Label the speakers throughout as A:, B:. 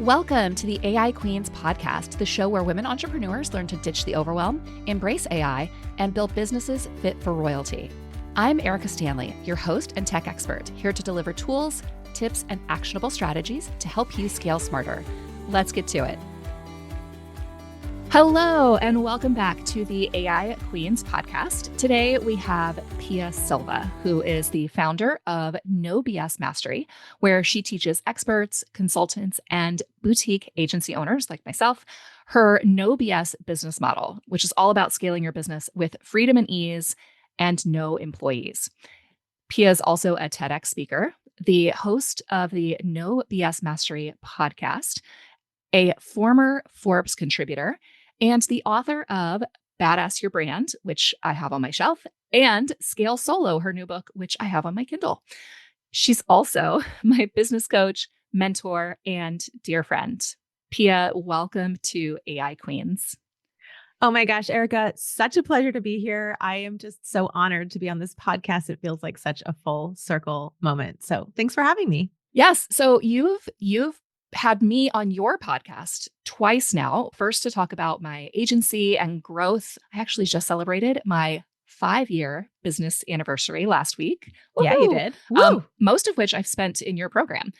A: Welcome to the AI Queens podcast, the show where women entrepreneurs learn to ditch the overwhelm, embrace AI, and build businesses fit for royalty. I'm Erika Stanley, your host and tech expert, here to deliver tools, tips, and actionable strategies to help you scale smarter. Let's get to it. Hello, and welcome back to the AI Queens podcast. Today, we have Pia Silva, who is the founder of No BS Mastery, where she teaches experts, consultants, and boutique agency owners like myself her No BS business model, which is all about scaling your business with freedom and ease and no employees. Pia is also a TEDx speaker, the host of the No BS Mastery podcast, a former Forbes contributor, and the author of Badass Your Brand, which I have on my shelf, and Scale Solo, her new book, which I have on my Kindle. She's also my business coach, mentor, and dear friend. Pia, welcome to AI Queens.
B: Oh my gosh, Erika, such a pleasure to be here. I am just so honored to be on this podcast. It feels like such a full circle moment. So thanks for having me.
A: Yes. So you've had me on your podcast twice now. First to talk about my agency and growth. I actually just celebrated my 5-year business anniversary last week.
B: Woo-hoo! Yeah, you did.
A: Most of which I've spent in your program.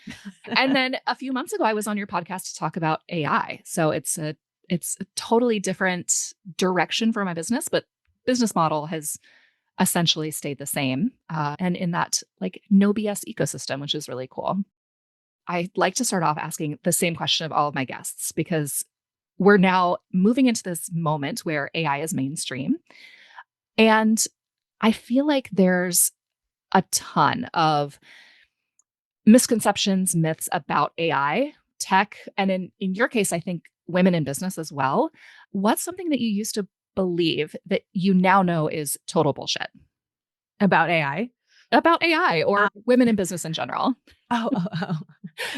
A: And then a few months ago, I was on your podcast to talk about AI. So it's a totally different direction for my business, but business model has essentially stayed the same. And in that like no BS ecosystem, which is really cool. I like to start off asking the same question of all of my guests, because we're now moving into this moment where AI is mainstream. And I feel like there's a ton of misconceptions, myths about AI, tech, and in your case, I think women in business as well. What's something that you used to believe that you now know is total bullshit?
B: About AI?
A: About AI or women in business in general.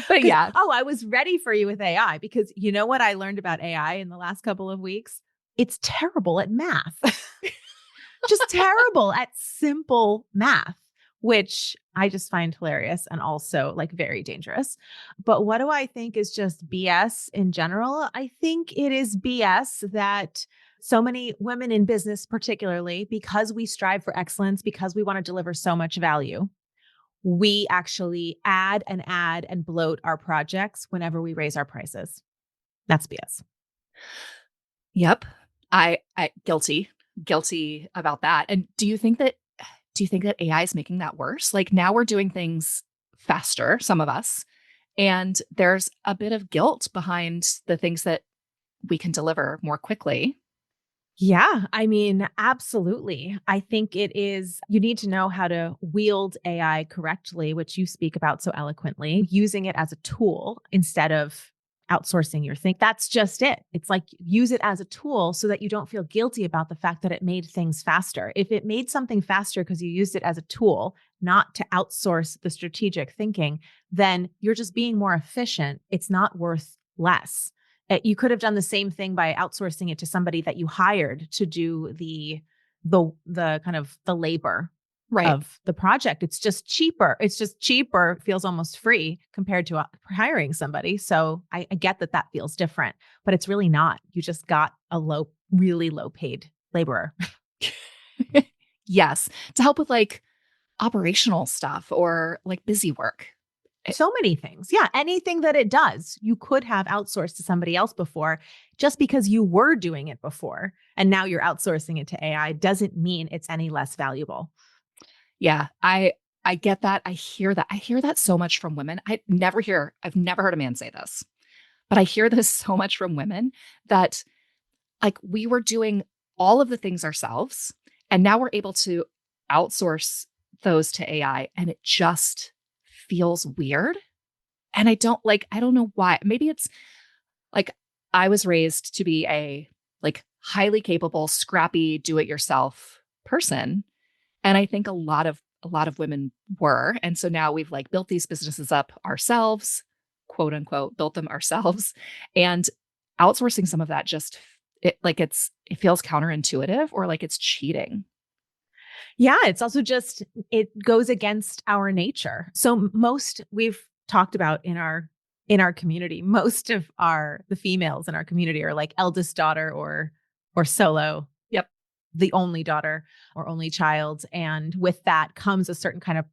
B: But yeah. I was ready for you with AI because you know what I learned about AI in the last couple of weeks? It's terrible at math. Just terrible at simple math, which I just find hilarious and also like very dangerous. But what do I think is just BS in general? I think it is BS that so many women in business, particularly because we strive for excellence, because we want to deliver so much value, we actually add and bloat our projects whenever we raise our prices. That's BS.
A: Yep. I guilty about that. And do you think that AI is making that worse? Like now we're doing things faster, some of us, and there's a bit of guilt behind the things that we can deliver more quickly.
B: Yeah, I mean, absolutely. I think it is, you need to know how to wield AI correctly, which you speak about so eloquently, using it as a tool instead of outsourcing your thing. That's just it. It's like use it as a tool so that you don't feel guilty about the fact that it made things faster. If it made something faster because you used it as a tool, not to outsource the strategic thinking, then you're just being more efficient. It's not worth less. You could have done the same thing by outsourcing it to somebody that you hired to do the kind of the labor of the project. It's just cheaper. It feels almost free compared to hiring somebody. So I get that feels different, but it's really not. You just got a really low paid laborer.
A: Yes. To help with like operational stuff or like busy work.
B: So many things. Yeah. Anything that it does, you could have outsourced to somebody else before. Just because you were doing it before and now you're outsourcing it to AI doesn't mean it's any less valuable.
A: Yeah, I get that. I hear that so much from women. I've never heard a man say this, but I hear this so much from women that like we were doing all of the things ourselves and now we're able to outsource those to AI and it just feels weird. And I don't know why. Maybe it's like I was raised to be a like highly capable, scrappy, do-it-yourself person. And I think a lot of women were. And so now we've like built these businesses up ourselves, quote unquote, built them ourselves. And outsourcing some of that it feels counterintuitive or like it's cheating.
B: Yeah, it's also just, it goes against our nature. So we've talked about in our in our community, most of the females in our community are like eldest daughter or solo.
A: Yep.
B: The only daughter or only child. And with that comes a certain kind of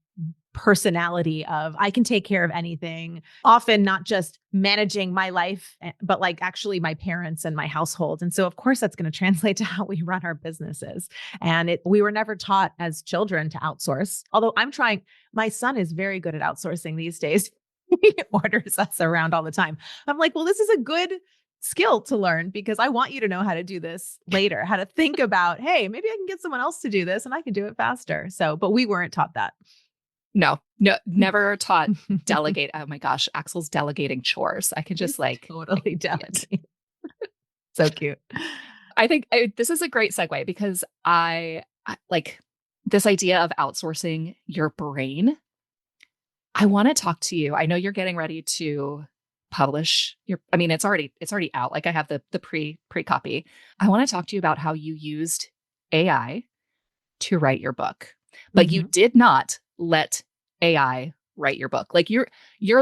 B: personality of I can take care of anything, often not just managing my life, but like actually my parents and my household. And so of course that's going to translate to how we run our businesses. And we were never taught as children to outsource. Although my son is very good at outsourcing these days. He orders us around all the time. I'm like, well, this is a good skill to learn because I want you to know how to do this later, how to think about, hey, maybe I can get someone else to do this and I can do it faster. So, but we weren't taught that.
A: No, never taught delegate. Oh my gosh, Axel's delegating chores. I can just
B: totally delegate. So cute.
A: I think this is a great segue because I like this idea of outsourcing your brain. I want to talk to you. I know you're getting ready to publish it's already out. Like I have the pre copy. I want to talk to you about how you used AI to write your book, but you did not let AI write your book. Like you're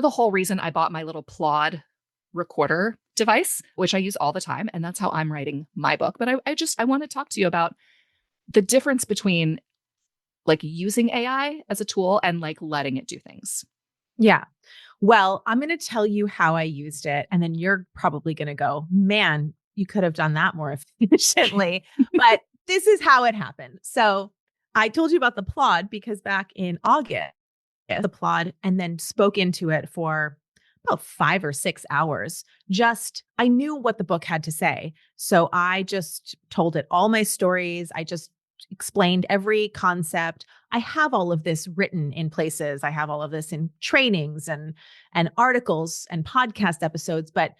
A: the whole reason I bought my little Plod recorder device, which I use all the time. And that's how I'm writing my book. But I want to talk to you about the difference between like using AI as a tool and like letting it do things.
B: Yeah. Well, I'm going to tell you how I used it. And then you're probably going to go, man, you could have done that more efficiently. But this is how it happened. So I told you about the Plod because back in August, the Plod, and then spoke into it for about 5 or 6 hours. I knew what the book had to say. So I just told it all my stories. I just explained every concept. I have all of this written in places. I have all of this in trainings and articles and podcast episodes, but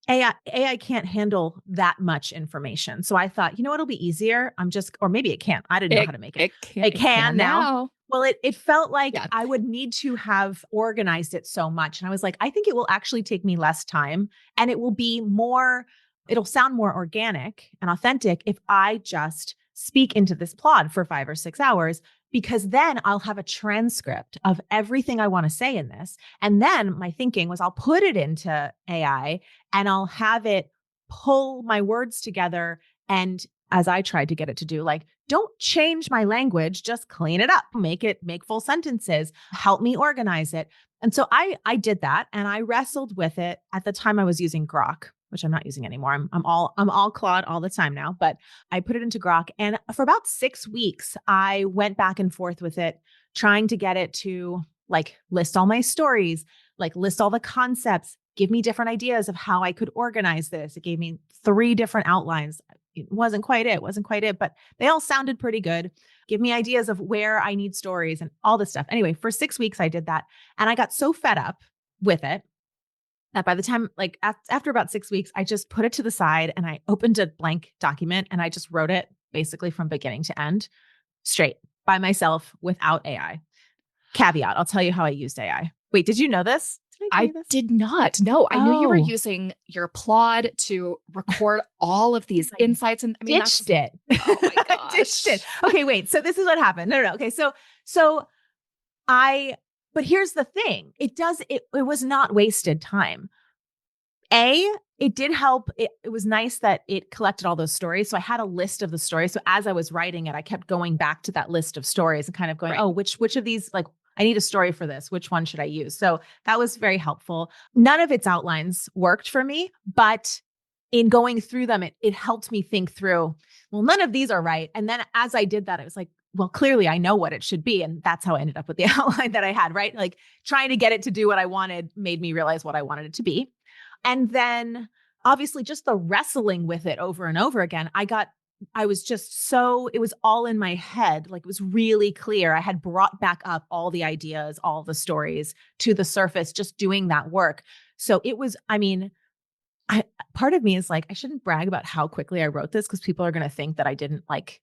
B: AI can't handle that much information. So I thought, it'll be easier. Or maybe it can't. I didn't know how to make it. It can now. Well, it felt like I would need to have organized it so much. And I was like, I think it will actually take me less time and it'll sound more organic and authentic if I just speak into this Plod for 5 or 6 hours, because then I'll have a transcript of everything I want to say in this. And then my thinking was I'll put it into AI and I'll have it pull my words together. And as I tried to get it to do, like, don't change my language, just clean it up, make full sentences, help me organize it. And so I did that and I wrestled with it. At the time I was using Grok, which I'm not using anymore. I'm all Claude all the time now, but I put it into Grok. And for about 6 weeks, I went back and forth with it, trying to get it to like list all my stories, like list all the concepts, give me different ideas of how I could organize this. It gave me 3 different outlines. It wasn't quite it, but they all sounded pretty good. Give me ideas of where I need stories and all this stuff. Anyway, for 6 weeks, I did that. And I got so fed up with it that by the time, like after about 6 weeks, I just put it to the side and I opened a blank document and I just wrote it basically from beginning to end, straight by myself without AI. Caveat, I'll tell you how I used AI. Wait, did you know this?
A: I did not. No, I knew you were using your Plod to record all of these insights. And I mean,
B: ditched it.
A: Oh my gosh.
B: Ditched it. Okay, wait. So this is what happened. No. Okay. But here's the thing. It was not wasted time. It did help. It was nice that it collected all those stories. So I had a list of the stories. So as I was writing it, I kept going back to that list of stories and kind of going, oh, which of these, like, I need a story for this. Which one should I use? So that was very helpful. None of its outlines worked for me, but in going through them, it helped me think through, well, none of these are right. And then as I did that, I was like, well, clearly I know what it should be. And that's how I ended up with the outline that I had, right? Like trying to get it to do what I wanted made me realize what I wanted it to be. And then obviously just the wrestling with it over and over again, it was all in my head. Like it was really clear. I had brought back up all the ideas, all the stories to the surface, just doing that work. So it was, part of me is like, I shouldn't brag about how quickly I wrote this because people are going to think that I didn't like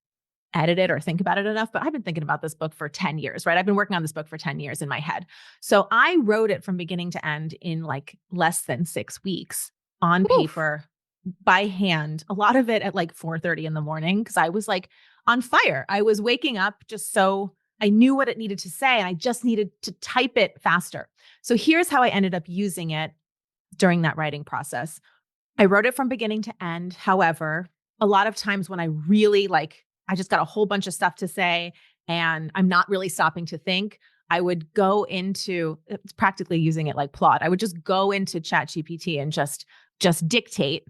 B: edit it or think about it enough. But I've been thinking about this book for 10 years, right? I've been working on this book for 10 years in my head. So I wrote it from beginning to end in like less than 6 weeks on paper by hand, a lot of it at like 4:30 in the morning because I was like on fire. I was waking up just so I knew what it needed to say and I just needed to type it faster. So here's how I ended up using it. during that writing process. I wrote it from beginning to end. However, a lot of times when I really I just got a whole bunch of stuff to say and I'm not really stopping to think, I would go into it's practically using it like plot. I would just go into ChatGPT and just dictate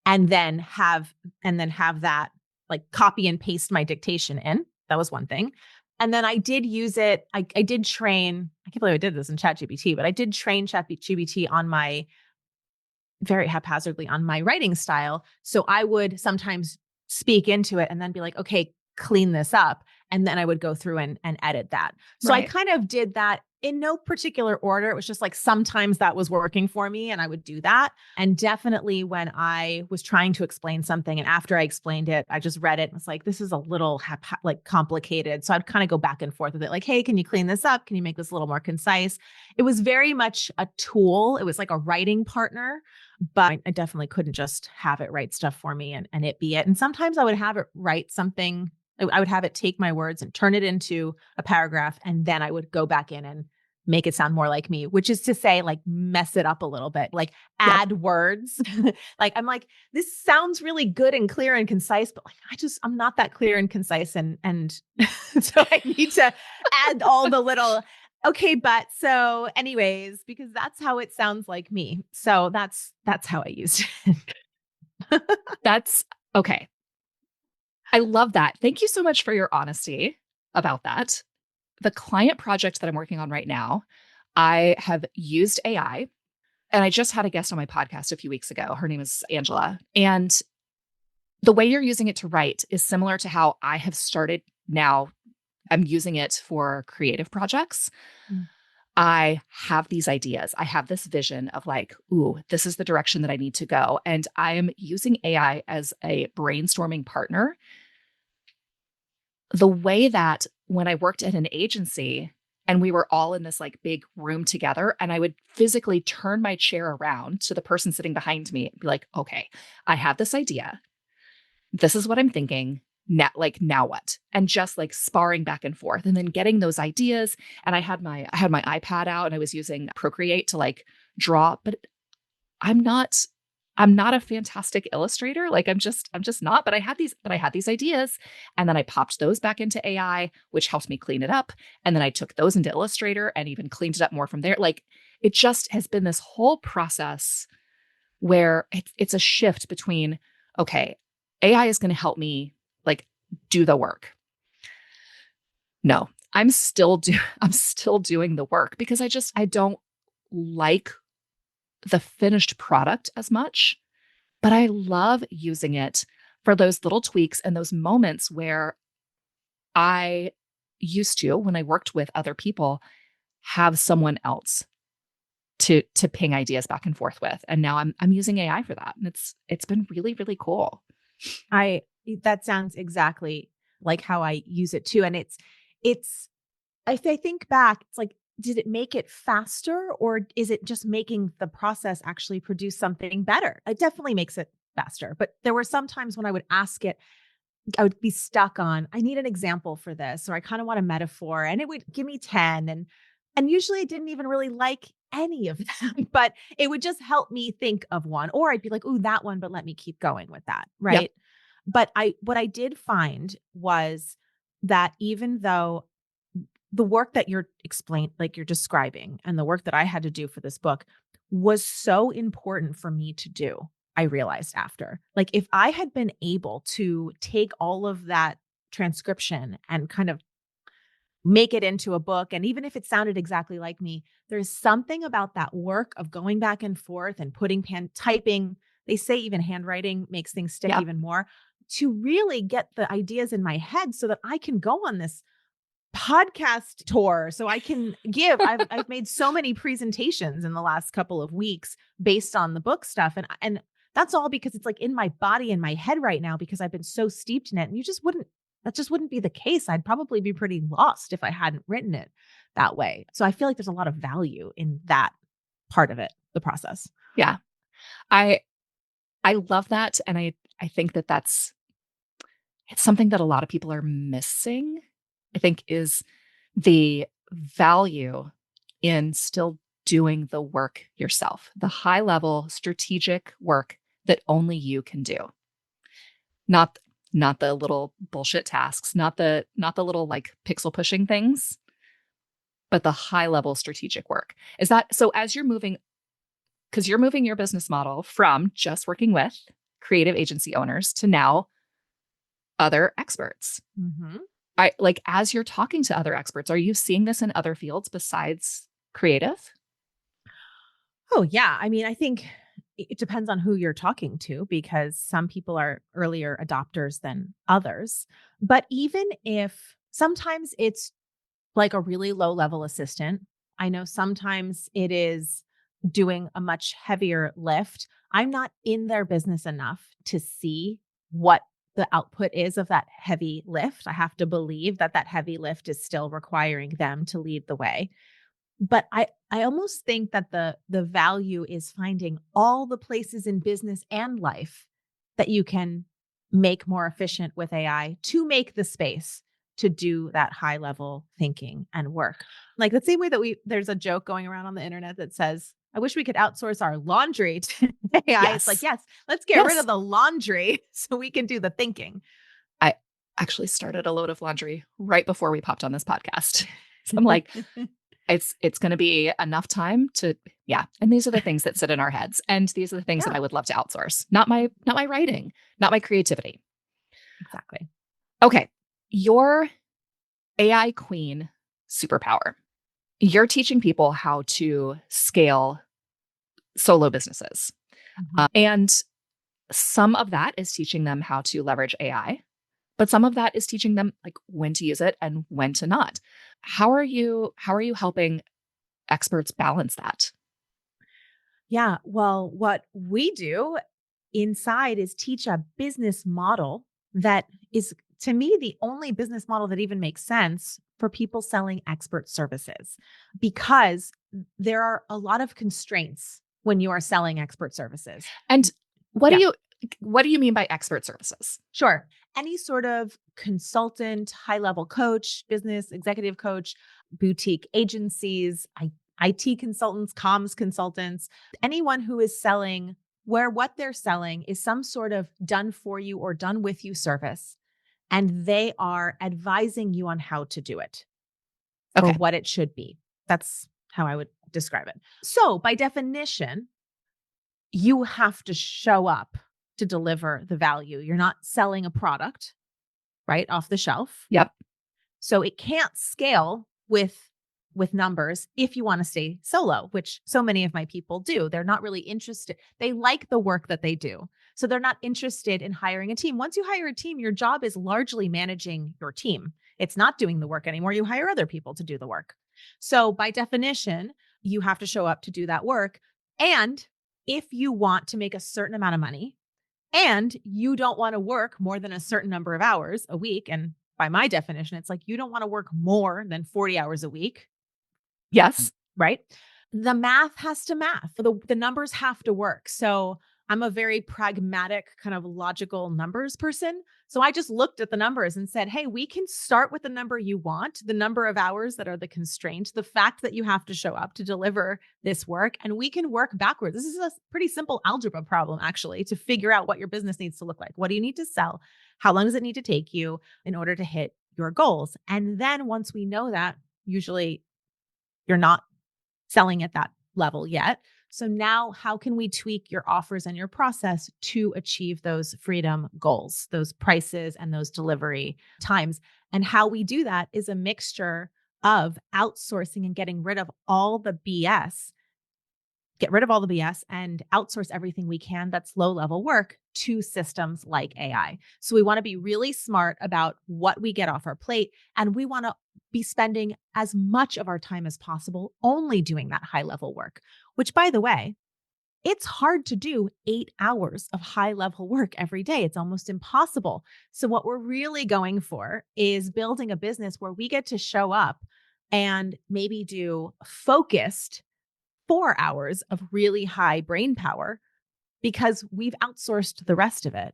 B: and then have that like copy and paste my dictation in. That was one thing. And then I did use it. I did train, I can't believe I did this in ChatGPT, but I did train ChatGPT on my very haphazardly on my writing style. So I would sometimes speak into it and then be like, okay, clean this up. And then I would go through and edit that. So I
A: Right.
B: kind of did that in no particular order. It was just like sometimes that was working for me and I would do that. And definitely when I was trying to explain something and after I explained it, I just read it and was like, this is a little like complicated. So I'd kind of go back and forth with it like, hey, can you clean this up? Can you make this a little more concise? It was very much a tool. It was like a writing partner, but I definitely couldn't just have it write stuff for me and it be it. And sometimes I would have it write something. I would have it take my words and turn it into a paragraph. And then I would go back in and make it sound more like me, which is to say, like, mess it up a little bit, like
A: Yep.
B: add words. Like, I'm like, this sounds really good and clear and concise, but like, I'm not that clear and concise. And so I need to add all the little, okay, but so anyways, because that's how it sounds like me. So that's how I used it.
A: That's okay. I love that. Thank you so much for your honesty about that. The client project that I'm working on right now, I have used AI, and I just had a guest on my podcast a few weeks ago. Her name is Angela. And the way you're using it to write is similar to how I have started now. I'm using it for creative projects.
B: Mm.
A: I have these ideas. I have this vision of like, ooh, this is the direction that I need to go. And I am using AI as a brainstorming partner. The way that when I worked at an agency and we were all in this like big room together, and I would physically turn my chair around to the person sitting behind me and be like, okay, I have this idea. This is what I'm thinking. Now what? And just like sparring back and forth and then getting those ideas. And I had my iPad out and I was using Procreate to like draw, but I'm not I'm not a fantastic illustrator. Like I'm just not, but I had these ideas and then I popped those back into AI, which helped me clean it up. And then I took those into Illustrator and even cleaned it up more from there. Like it just has been this whole process where it's a shift between, okay, AI is going to help me like do the work. No, I'm still doing the work because I don't like the finished product as much, but I love using it for those little tweaks and those moments where I used to, when I worked with other people, have someone else to ping ideas back and forth with. And now I'm using AI for that. And it's been really, really cool.
B: That sounds exactly like how I use it too. And it's if I think back, it's like, did it make it faster or is it just making the process actually produce something better? It definitely makes it faster. But there were some times when I would ask it, I would be stuck on, I need an example for this, or I kind of want a metaphor, and it would give me 10. And usually I didn't even really like any of them, but it would just help me think of one. Or I'd be like, ooh, that one, but let me keep going with that.
A: Yep.
B: Right. But what I did find was that even though the work that you're describing and the work that I had to do for this book was so important for me to do. I realized after, like, if I had been able to take all of that transcription and kind of make it into a book, and even if it sounded exactly like me, there's something about that work of going back and forth and putting typing. They say even handwriting makes things stick
A: Yep.
B: even more to really get the ideas in my head so that I can go on this podcast tour so I can give. I've made so many presentations in the last couple of weeks based on the book stuff. And that's all because it's like in my body and my head right now because I've been so steeped in it. And that just wouldn't be the case. I'd probably be pretty lost if I hadn't written it that way. So I feel like there's a lot of value in that part of it, the process.
A: Yeah. I I love that. And I think that it's something that a lot of people are missing, I think, is the value in still doing the work yourself, the high level strategic work that only you can do. Not not the little bullshit tasks, not the little like pixel pushing things, but the high level strategic work. Is that so as you're moving, because you're moving your business model from just working with creative agency owners to now other experts.
B: Mm-hmm.
A: I like as you're talking to other experts, are you seeing this in other fields besides creative?
B: Oh, yeah. I mean, I think it depends on who you're talking to because some people are earlier adopters than others. But even if sometimes it's like a really low level assistant, I know sometimes it is doing a much heavier lift. I'm not in their business enough to see what the output is of that heavy lift. I have to believe that that heavy lift is still requiring them to lead the way. But I almost think that the value is finding all the places in business and life that you can make more efficient with AI to make the space to do that high level thinking and work. Like the same way that there's a joke going around on the internet that says, I wish we could outsource our laundry to AI. It's like,
A: Yes.
B: yes, let's get rid of
A: Yes.
B: the laundry so we can do the thinking.
A: I actually started a load of laundry right before we popped on this podcast. So I'm like, it's going to be enough time to, yeah. And these are the things that sit in our heads. And these are the things that
B: Yeah,
A: I would love to outsource. Not my writing, not my creativity.
B: exactly.
A: Okay. Your AI queen superpower. You're teaching people how to scale solo businesses.
B: Mhm.
A: And some of that is teaching them how to leverage AI, but some of that is teaching them like when to use it and when to not. How are you helping experts balance that?
B: Yeah. Well, what we do inside is teach a business model that is, to me, the only business model that even makes sense for people selling expert services because there are a lot of constraints when you are selling expert services.
A: And what do
B: Yeah,
A: you what do you mean by expert services?
B: sure. Any sort of consultant, high level coach, business executive coach, boutique agencies, IT consultants, comms consultants, anyone who is selling where what they're selling is some sort of done for you or done with you service. And they are advising you on how to do it or
A: Okay.
B: what it should be. That's how I would describe it. So, by definition, you have to show up to deliver the value. You're not selling a product, right, off the shelf.
A: Yep.
B: So it can't scale with numbers if you want to stay solo, which so many of my people do. They're not really interested. They like the work that they do. So they're not interested in hiring a team. Once you hire a team, your job is largely managing your team. It's not doing the work anymore. You hire other people to do the work. So by definition, you have to show up to do that work. And if you want to make a certain amount of money and you don't want to work more than a certain number of hours a week, and by my definition, it's like you don't want to work more than 40 hours a week,
A: Yes.
B: right? The math has to math. The numbers have to work. So I'm a very pragmatic, kind of logical numbers person. So I just looked at the numbers and said, hey, we can start with the number you want, the number of hours that are the constraint, the fact that you have to show up to deliver this work, and we can work backwards. This is a pretty simple algebra problem, actually, to figure out what your business needs to look like. What do you need to sell? How long does it need to take you in order to hit your goals? And then once we know that, usually you're not selling at that level yet. So now how can we tweak your offers and your process to achieve those freedom goals, those prices and those delivery times? And how we do that is a mixture of outsourcing and getting rid of all the BS, get rid of all the BS and outsource everything we can that's low level work to systems like AI. So we want to be really smart about what we get off our plate. And we want to be spending as much of our time as possible only doing that high level work, which, by the way, it's hard to do 8 hours of high level work every day. It's almost impossible. So, what we're really going for is building a business where we get to show up and maybe do focused 4 hours of really high brain power because we've outsourced the rest of it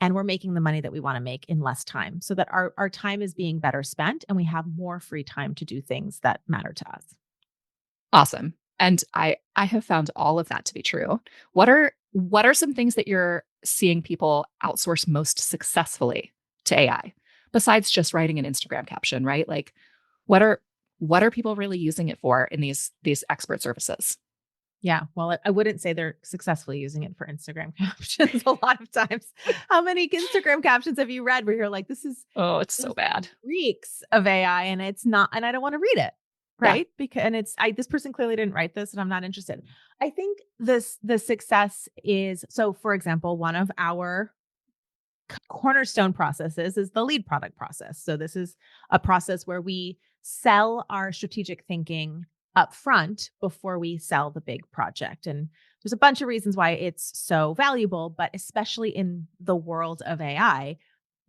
B: and we're making the money that we want to make in less time so that our time is being better spent and we have more free time to do things that matter to us.
A: Awesome. And I have found all of that to be true. What are some things that you're seeing people outsource most successfully to AI besides just writing an Instagram caption, right? Like what are what are people really using it for in these expert services?
B: Yeah. Well, I wouldn't say they're successfully using it for Instagram captions a lot of times. How many Instagram captions have you read where you're like,
A: Oh, it's so
B: this
A: bad.
B: reeks of AI and it's not, and I don't want to read it.
A: Yeah.
B: Right. Because, and this person clearly didn't write this and I'm not interested. I think the success is, so for example, one of our cornerstone processes is the lead product process. So this is a process where we sell our strategic thinking up front before we sell the big project. And there's a bunch of reasons why it's so valuable, but especially in the world of AI,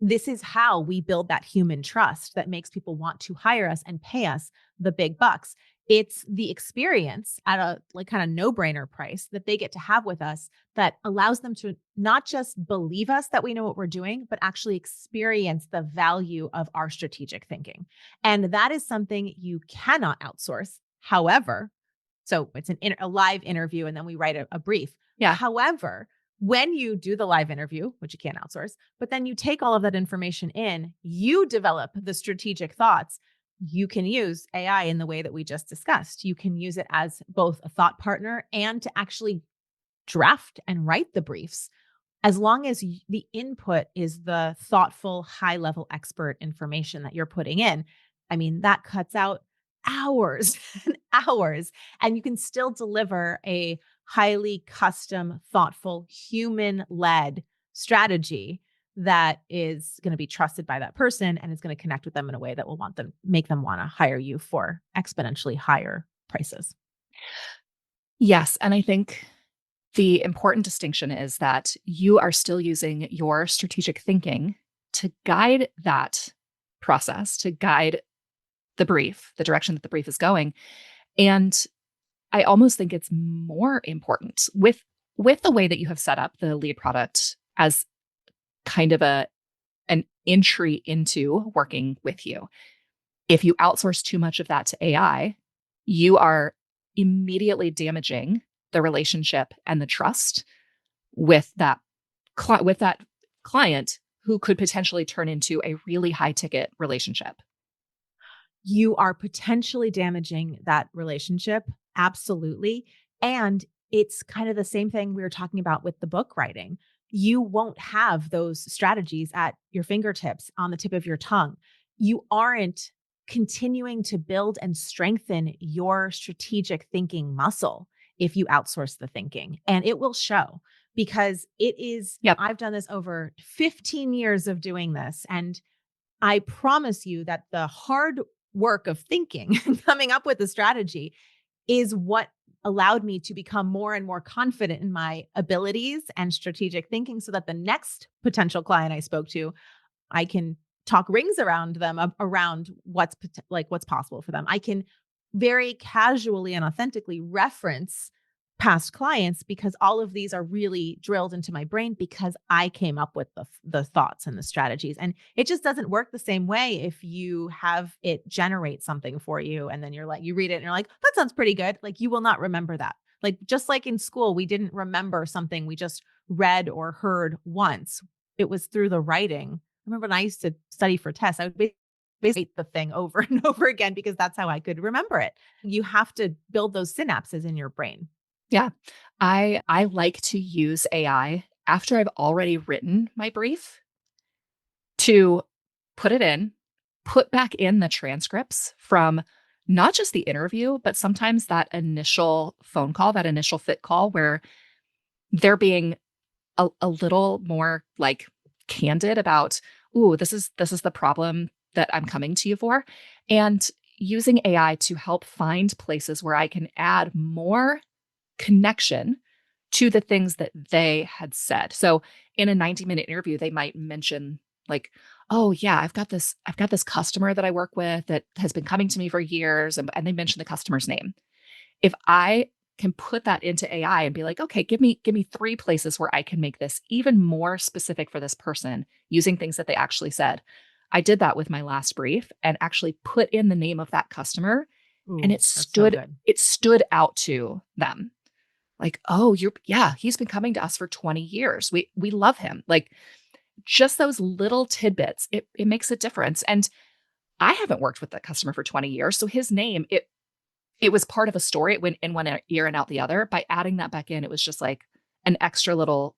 B: this is how we build that human trust that makes people want to hire us and pay us the big bucks. It's the experience at a like kind of no-brainer price that they get to have with us that allows them to not just believe us that we know what we're doing, but actually experience the value of our strategic thinking. And that is something you cannot outsource. However, so it's a live interview and then we write a brief.
A: Yeah.
B: However, when you do the live interview, which you can't outsource, but then you take all of that information in, you develop the strategic thoughts. You can use AI in the way that we just discussed. You can use it as both a thought partner and to actually draft and write the briefs, as long as the input is the thoughtful, high level expert information that you're putting in. I mean, that cuts out hours and hours, and you can still deliver a highly custom, thoughtful, human led strategy that is going to be trusted by that person and is going to connect with them in a way that will make them want to hire you for exponentially higher prices.
A: Yes, and I think the important distinction is that you are still using your strategic thinking to guide that process, to guide the brief, the direction that the brief is going. And I almost think it's more important with the way that you have set up the lead product as kind of an entry into working with you. If you outsource too much of that to AI, you are immediately damaging the relationship and the trust with with that client who could potentially turn into a really high ticket relationship.
B: You are potentially damaging that relationship. Absolutely. And it's kind of the same thing we were talking about with the book writing. You won't have those strategies at your fingertips on the tip of your tongue. You aren't continuing to build and strengthen your strategic thinking muscle if you outsource the thinking. And it will show because
A: Yep.
B: I've done this over 15 years of doing this. And I promise you that the hard work of thinking and coming up with a strategy is what allowed me to become more and more confident in my abilities and strategic thinking so that the next potential client I spoke to, I can talk rings around them around what's possible for them. I can very casually and authentically reference past clients because all of these are really drilled into my brain because I came up with the thoughts and the strategies. And it just doesn't work the same way if you have it generate something for you and then you read it and you're like, that sounds pretty good. Like you will not remember that. Like just like in school, we didn't remember something we just read or heard once. It was through the writing. I remember when I used to study for tests, I would basically write the thing over and over again because that's how I could remember it. You have to build those synapses in your brain.
A: Yeah. I like to use AI after I've already written my brief to put it in, put back in the transcripts from not just the interview, but sometimes that initial phone call, that initial fit call where they're being a little more like candid about, ooh, this is the problem that I'm coming to you for. And using AI to help find places where I can add more connection to the things that they had said. So in a 90-minute interview, they might mention like, oh yeah, I've got this customer that I work with that has been coming to me for years. And they mention the customer's name. If I can put that into AI and be like, okay, give me three places where I can make this even more specific for this person using things that they actually said. I did that with my last brief and actually put in the name of that customer And
B: Ooh, that's so good.
A: it stood out to them. Like, oh, he's been coming to us for 20 years. We love him. Like just those little tidbits, it makes a difference. And I haven't worked with that customer for 20 years. So his name, it was part of a story. It went in one ear and out the other. By adding that back in, it was just like an extra little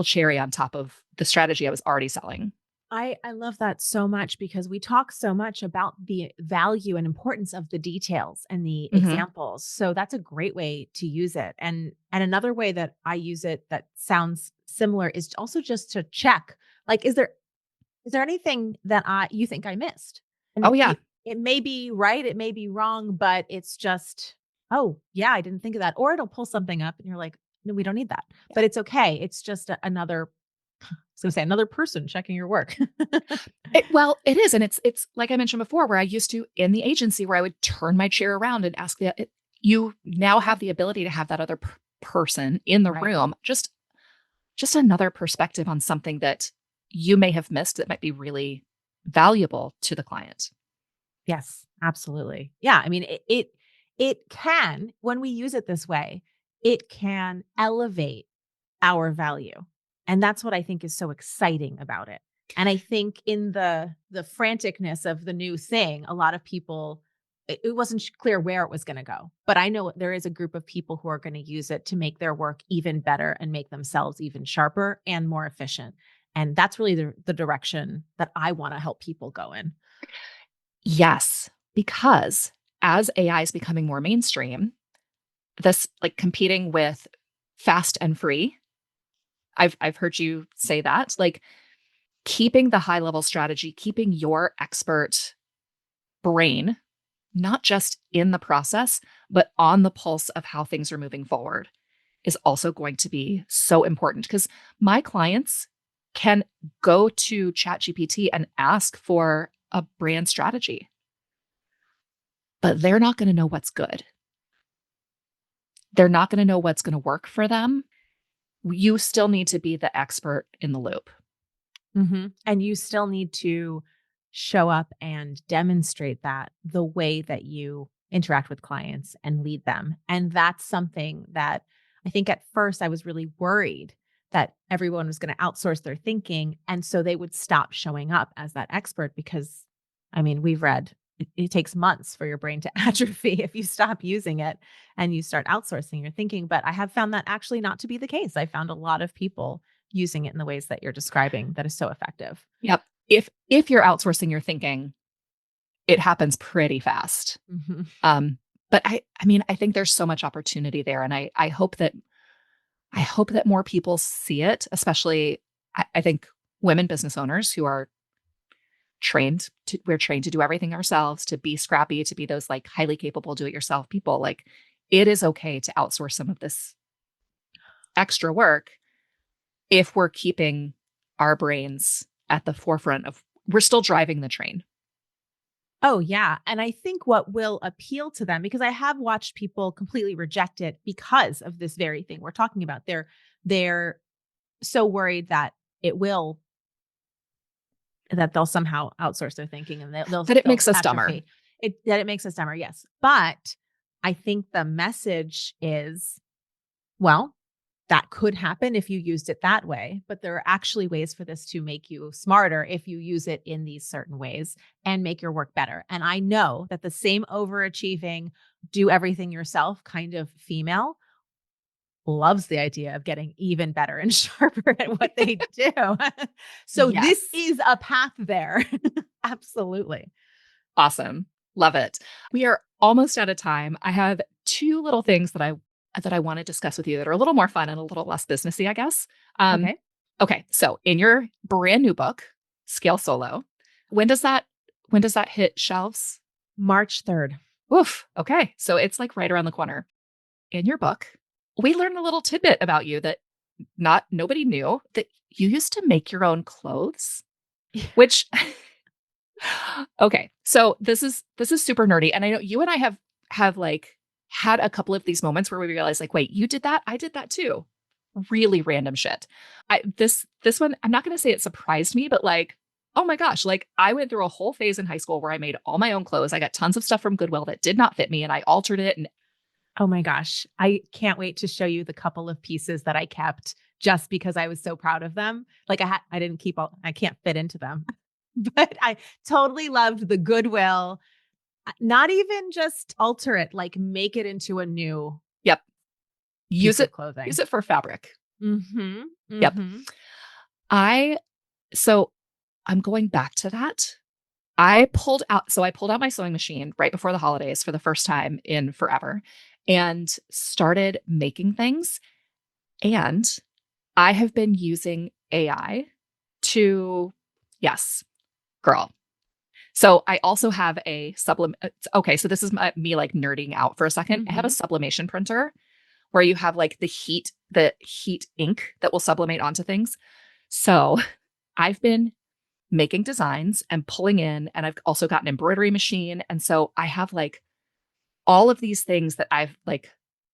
A: cherry on top of the strategy I was already selling.
B: I love that so much because we talk so much about the value and importance of the details and the
A: Hmm.
B: examples. So that's a great way to use it. And another way that I use it that sounds similar is also just to check, like, is there anything that you think I missed? And
A: Oh yeah.
B: it may be right, it may be wrong, but it's just, oh yeah, I didn't think of that. Or it'll pull something up and you're like, no, we don't need that.
A: Yeah.
B: But it's okay. It's just another, I was going to say another person checking your work.
A: Well, it is. And it's like I mentioned before, where I used to in the agency where I would turn my chair around and ask you now have the ability to have that other person in the
B: Right.
A: room, just another perspective on something that you may have missed that might be really valuable to the client.
B: Yes, absolutely. Yeah, I mean it can, when we use it this way, it can elevate our value. And that's what I think is so exciting about it. And I think in the franticness of the new thing, a lot of people, it wasn't clear where it was going to go. But I know there is a group of people who are going to use it to make their work even better and make themselves even sharper and more efficient. And that's really the direction that I want to help people go in.
A: Yes, because as AI is becoming more mainstream, this like competing with fast and free. I've heard you say that. Like keeping the high level strategy, keeping your expert brain not just in the process, but on the pulse of how things are moving forward is also going to be so important because my clients can go to ChatGPT and ask for a brand strategy, but they're not going to know what's good. They're not going to know what's going to work for them. You still need to be the expert in the loop.
B: And you still need to show up and demonstrate that the way that you interact with clients and lead them. And that's something that I think at first I was really worried that everyone was going to outsource their thinking. And so they would stop showing up as that expert because, I mean, we've read it takes months for your brain to atrophy if you stop using it and you start outsourcing your thinking. But I have found that actually not to be the case. I found a lot of people using it in the ways that you're describing that is so effective.
A: Yep. If you're outsourcing your thinking, it happens pretty fast.
B: Mhm.
A: But I mean, I think there's so much opportunity there, and I hope that more people see it, especially I think women business owners who are we're trained to do everything ourselves, to be scrappy, to be those like highly capable do-it-yourself people. Like it is okay to outsource some of this extra work if we're keeping our brains at the forefront of we're still driving the train.
B: Oh, yeah. And I think what will appeal to them, because I have watched people completely reject it because of this very thing we're talking about. They're so worried that it will that they'll somehow outsource their thinking and
A: But it
B: they'll
A: makes us dumber.
B: atrophy. It makes us dumber, yes. But I think the message is, well, that could happen if you used it that way, but there are actually ways for this to make you smarter if you use it in these certain ways and make your work better. And I know that the same overachieving, do everything yourself kind of female loves the idea of getting even better and sharper at what they do. So this
A: Yes.
B: is a path there. Absolutely.
A: Awesome. Love it. We are almost out of time. I have two little things that I want to discuss with you that are a little more fun and a little less businessy, I guess. Um,
B: Okay.
A: okay. So in your brand new book, Scale Solo, when does that when does that hit shelves?
B: March 3rd.
A: Oof. Okay. So it's like right around the corner. In your book, we learned a little tidbit about you that not nobody knew that you used to make your own clothes, which okay. So this is super nerdy. And I know you and I have like had a couple of these moments where we realize like, wait, you did that? I did that too. Really random shit. This one, I'm not gonna say it surprised me, but like, oh my gosh, like I went through a whole phase in high school where I made all my own clothes. I got tons of stuff from Goodwill that did not fit me and I altered it. And
B: Oh my gosh. I can't wait to show you the couple of pieces that I kept just because I was so proud of them. Like I didn't keep all, I can't fit into them, but I totally loved the Goodwill. Not even just alter it, like make it into a new
A: yep,
B: piece
A: use
B: of
A: it,
B: clothing.
A: use it for fabric.
B: Mm-hmm.
A: Yep.
B: Mm-hmm.
A: I, so I'm going back to that. I pulled out my sewing machine right before the holidays for the first time in forever and started making things. And I have been using AI to, yes, girl. So I also have a supplement. Okay, so this is me like nerding out for a second. I have a
B: Mm-hmm.
A: sublimation printer where you have like the heat ink that will sublimate onto things. So I've been making designs and pulling in, and I've also got an embroidery machine. And so I have like all of these things that I've like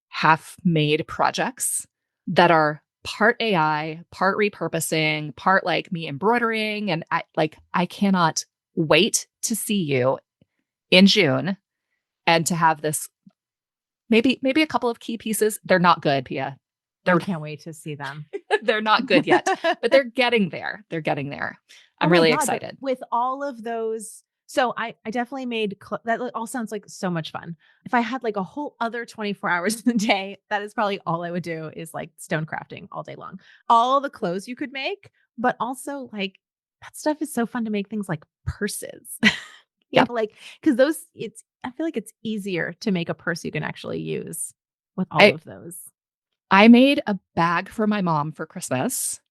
A: half made projects that are part AI, part repurposing, part like me embroidering. And I cannot wait to see you in June and to have this maybe a couple of key pieces. They're not good, Pia.
B: I
A: They're
B: can't wait to see them.
A: they're not good yet, but they're getting there. They're getting there.
B: Oh
A: I'm
B: my
A: really
B: God. But
A: excited.
B: with all of those, so I definitely made that all sounds like so much fun. If I had like a whole other 24 hours in the day, that is probably all I would do is like stone crafting all day long. All the clothes you could make, but also like that stuff is so fun to make things like purses.
A: Yep.
B: Like because those I feel like it's easier to make a purse you can actually use with all
A: I
B: of those.
A: I made a bag for my mom for Christmas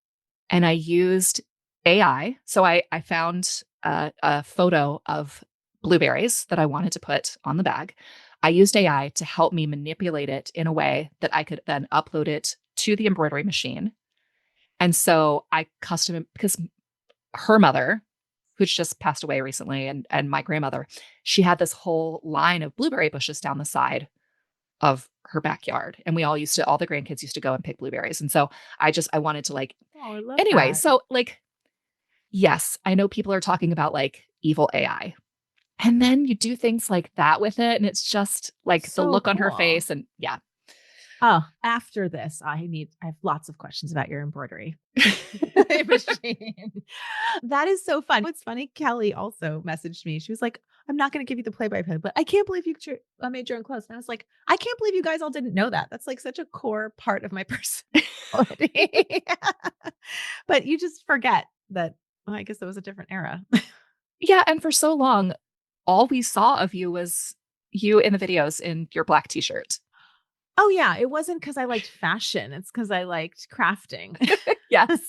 A: and I used AI. So I found a photo of blueberries that I wanted to put on the bag. I used AI to help me manipulate it in a way that I could then upload it to the embroidery machine. And so I custom because her mother, who's just passed away recently, and my grandmother, she had this whole line of blueberry bushes down the side of her backyard. And all the grandkids used to go and pick blueberries. And so I wanted to like,
B: Oh, I love
A: anyway,
B: that.
A: so like, yes, I know people are talking about like evil AI. And then you do things like that with it. And it's just like the
B: So
A: look on her
B: cool.
A: face. And yeah.
B: Oh, after this, I have lots of questions about your embroidery machine. That is so fun. What's funny, Kelly also messaged me. She was like, I'm not going to give you the play by play, but I can't believe you made your own clothes. And I was like, I can't believe you guys all didn't know that. That's like such a core part of my personality. But you just forget that, well, I guess it was a different era.
A: Yeah. And for so long, all we saw of you was you in the videos in your black t-shirt.
B: Oh, yeah. It wasn't because I liked fashion. It's because I liked crafting.
A: Yes.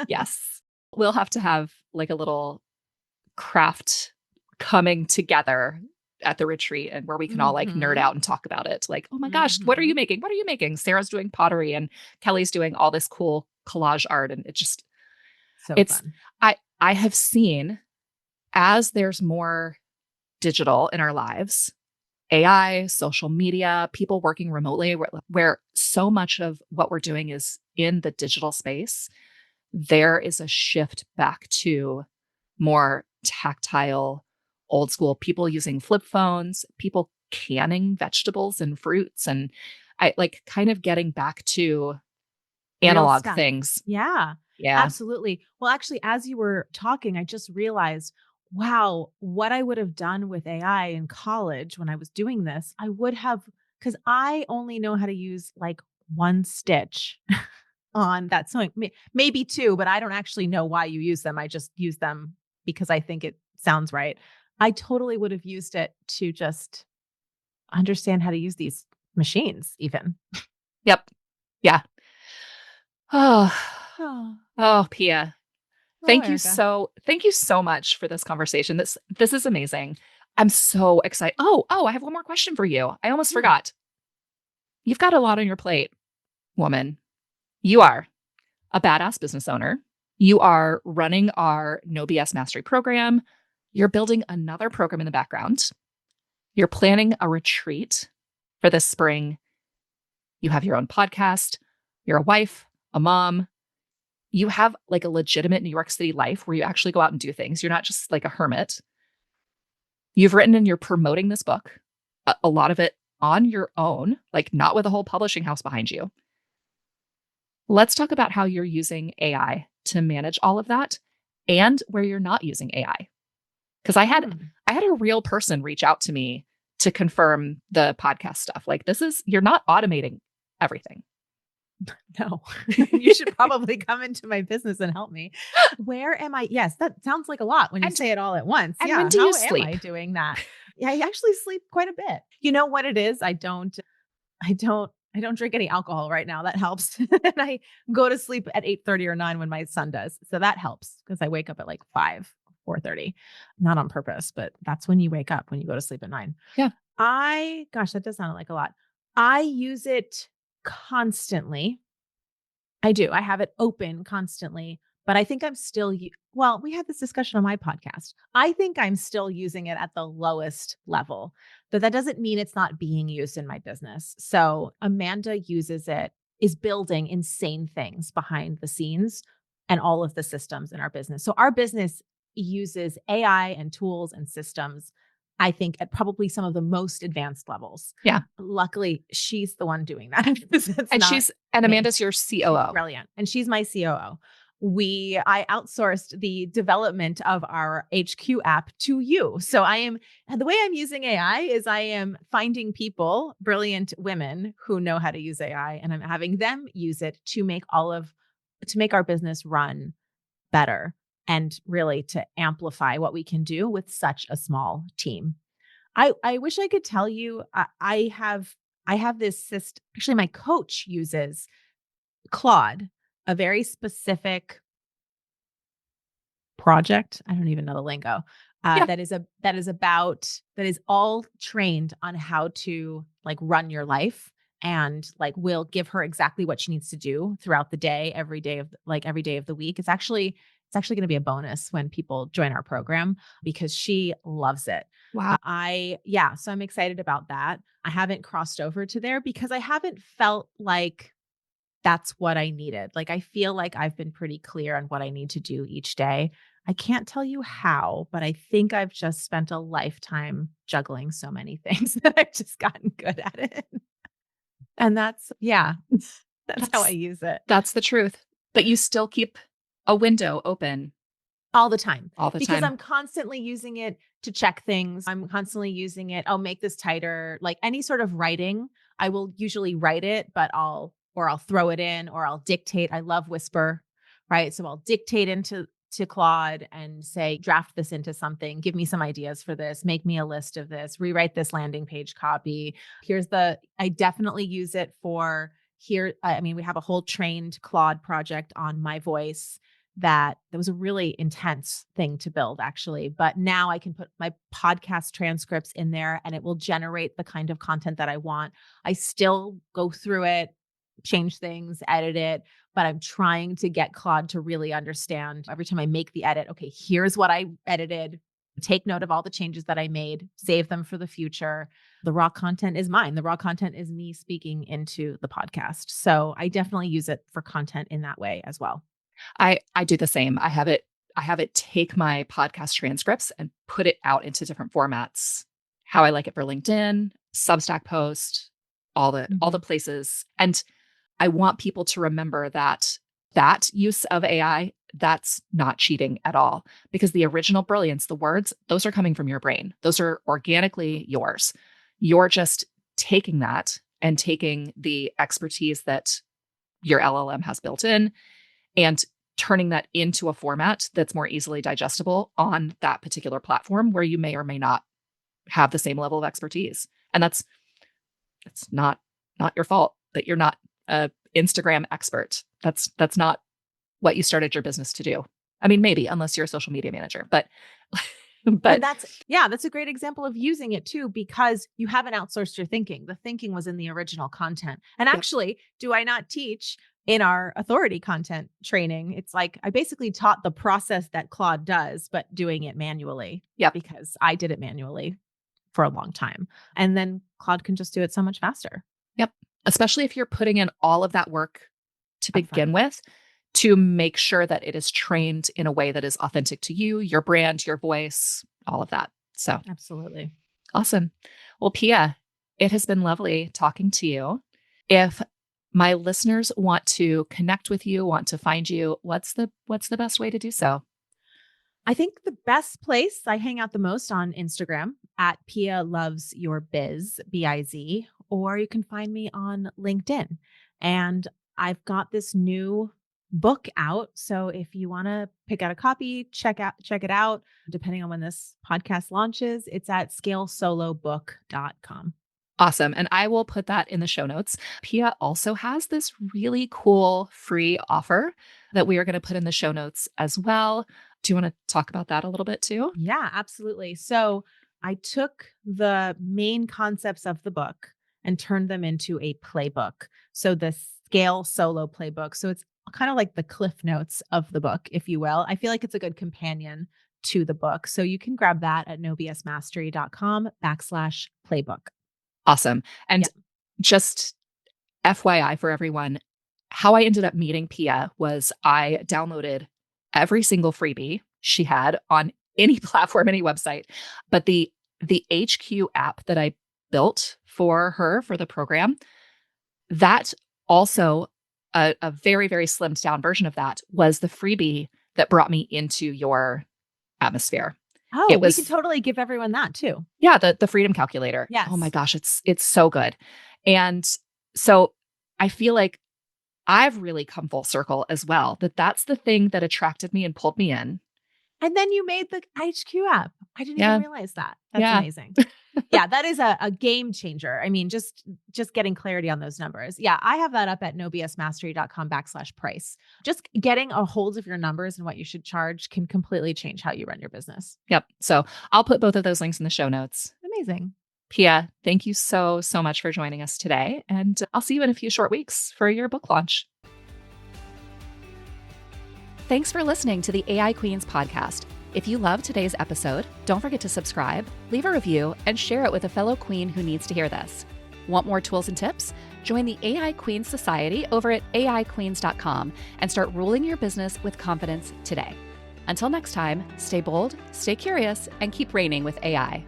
A: Yes. We'll have to have like a little craft coming together at the retreat and where we can all like nerd
B: Hmm.
A: out and talk about it. Like, oh my gosh, what are you
B: Hmm.
A: making? What are you making? Sarah's doing pottery and Kelly's doing all this cool collage art. And
B: So
A: it's,
B: fun.
A: I have seen as there's more digital in our lives, AI, social media, people working remotely, where so much of what we're doing is in the digital space, there is a shift back to more tactile, old school people using flip phones, people canning vegetables and fruits. And I like kind of getting back to
B: Real
A: analog
B: stuff.
A: things.
B: Yeah,
A: Yeah.
B: absolutely. Well, actually, as you were talking, I just realized, wow, what I would have done with AI in college when I was doing this, I would have, because I only know how to use like one stitch on that sewing, maybe two, but I don't actually know why you use them. I just use them because I think it sounds right. I totally would have used it to just understand how to use these machines, even.
A: Yep. Yeah. Oh,
B: Oh,
A: oh, Pia.
B: oh, Erica.
A: Thank you so much for this conversation. This is amazing. I'm so excited. I have one more question for you. I almost
B: Hmm.
A: forgot. You've got a lot on your plate, woman. You are a badass business owner. You are running our No BS Mastery program. You're building another program in the background. You're planning a retreat for this spring. You have your own podcast. You're a wife, a mom. you have like a legitimate New York City life where you actually go out and do things. You're not just like a hermit. You've written and you're promoting this book, a lot of it on your own, like not with a whole publishing house behind you. Let's talk about how you're using AI to manage all of that and where you're not using AI. Because I had a real person reach out to me to confirm the podcast stuff. Like you're not automating everything.
B: No, you should probably come into my business and help me. Where am I? Yes, that sounds like a lot when you say it all at once.
A: And
B: Yeah.
A: when do
B: How
A: you
B: am
A: sleep?
B: I doing that? Yeah, I actually sleep quite a bit. You know what it is? I don't drink any alcohol right now. That helps. And I go to sleep at 8:30 or 9 when my son does. So that helps because I wake up at like 5, 4:30. Not on purpose, but that's when you wake up when you go to sleep at 9.
A: Yeah.
B: Gosh, that does sound like a lot. I use it constantly. I do. I have it open constantly, but I think I'm still, well, we had this discussion on my podcast. I think I'm still using it at the lowest level, but that doesn't mean it's not being used in my business. So Amanda is building insane things behind the scenes and all of the systems in our business. So our business uses AI and tools and systems, I think, at probably some of the most advanced levels.
A: Yeah.
B: Luckily, she's the one doing that.
A: And Amanda's your COO.
B: She's brilliant. And she's my COO. I outsourced the development of our HQ app to you. So the way I'm using AI is I am finding people, brilliant women who know how to use AI, and I'm having them use it to make our business run better and really to amplify what we can do with such a small team. I wish I could tell you, I have this system. Actually, my coach uses Claude, a very specific project. I don't even know the lingo. That is all trained on how to like run your life, and like will give her exactly what she needs to do throughout the day, every day of the week. It's actually going to be a bonus when people join our program because she loves it.
A: Wow.
B: So I'm excited about that. I haven't crossed over to there because I haven't felt like that's what I needed. Like, I feel like I've been pretty clear on what I need to do each day. I can't tell you how, but I think I've just spent a lifetime juggling so many things that I've just gotten good at it. And that's how I use it.
A: That's the truth. But you still keep a window open
B: all the time.
A: Because
B: I'm constantly using it to check things. I'm constantly using it. I'll make this tighter. Like any sort of writing, I will usually write it, but I'll throw it in, or I'll dictate. I love Whisper, right? So I'll dictate into Claude and say, draft this into something, give me some ideas for this, make me a list of this, rewrite this landing page copy. I definitely use it for here. I mean, we have a whole trained Claude project on My Voice that was a really intense thing to build, actually. But now I can put my podcast transcripts in there and it will generate the kind of content that I want. I still go through it, change things, edit it, but I'm trying to get Claude to really understand every time I make the edit. Okay, here's what I edited. Take note of all the changes that I made, save them for the future. The raw content is mine. The raw content is me speaking into the podcast. So I definitely use it for content in that way as well.
A: I do the same. I have it take my podcast transcripts and put it out into different formats, how I like it for LinkedIn, Substack post, all the places. And I want people to remember that use of AI, that's not cheating at all, because the original brilliance, the words, those are coming from your brain. Those are organically yours. You're just taking that and taking the expertise that your LLM has built in and turning that into a format that's more easily digestible on that particular platform where you may or may not have the same level of expertise. And it's not your fault that you're not a Instagram expert. That's not what you started your business to do. I mean, maybe, unless you're a social media manager, but
B: that's a great example of using it too, because you haven't outsourced your thinking. The thinking was in the original content. And actually, do I not teach in our authority content training? It's like, I basically taught the process that Claude does, but doing it manually.
A: Yeah.
B: Because I did it manually for a long time. And then Claude can just do it so much faster.
A: Yep. Especially if you're putting in all of that work to begin with, to make sure that it is trained in a way that is authentic to you, your brand, your voice, all of that. So
B: Absolutely.
A: awesome. Well, Pia, it has been lovely talking to you. If my listeners want to connect with you, want to find you, what's the best way to do so?
B: I think the best place I hang out the most on Instagram at Pia Loves Your Biz, BIZ, or you can find me on LinkedIn. And I've got this new book out. So if you want to pick out a copy, check it out. Depending on when this podcast launches, it's at scalesolobook.com.
A: Awesome. And I will put that in the show notes. Pia also has this really cool free offer that we are going to put in the show notes as well. Do you want to talk about that a little bit too?
B: Yeah, absolutely. So I took the main concepts of the book and turned them into a playbook. So the Scale Solo Playbook. So it's kind of like the cliff notes of the book, if you will. I feel like it's a good companion to the book. So you can grab that at nobsmastery.com/playbook.
A: Awesome. And
B: Yeah.
A: just FYI for everyone, how I ended up meeting Pia was I downloaded every single freebie she had on any platform, any website. But the HQ app that I built for her for the program, that also a very, very slimmed down version of that was the freebie that brought me into your atmosphere.
B: Oh,
A: It
B: we can
A: was
B: totally give everyone that too.
A: Yeah, the freedom calculator.
B: Yes.
A: Oh my gosh, it's so good. And so I feel like I've really come full circle as well, that's the thing that attracted me and pulled me in.
B: And then you made the HQ app. I didn't
A: Yeah.
B: even realize that. That's
A: Yeah.
B: amazing. Yeah, that is a game changer. I mean, just getting clarity on those numbers. Yeah, I have that up at nobsmastery.com/price. Just getting a hold of your numbers and what you should charge can completely change how you run your business.
A: Yep. So I'll put both of those links in the show notes.
B: Amazing.
A: Pia, thank you so, so much for joining us today. And I'll see you in a few short weeks for your book launch. Thanks for listening to the AI Queens podcast. If you loved today's episode, don't forget to subscribe, leave a review, and share it with a fellow queen who needs to hear this. Want more tools and tips? Join the AI Queens Society over at aiqueens.com and start ruling your business with confidence today. Until next time, stay bold, stay curious, and keep reigning with AI.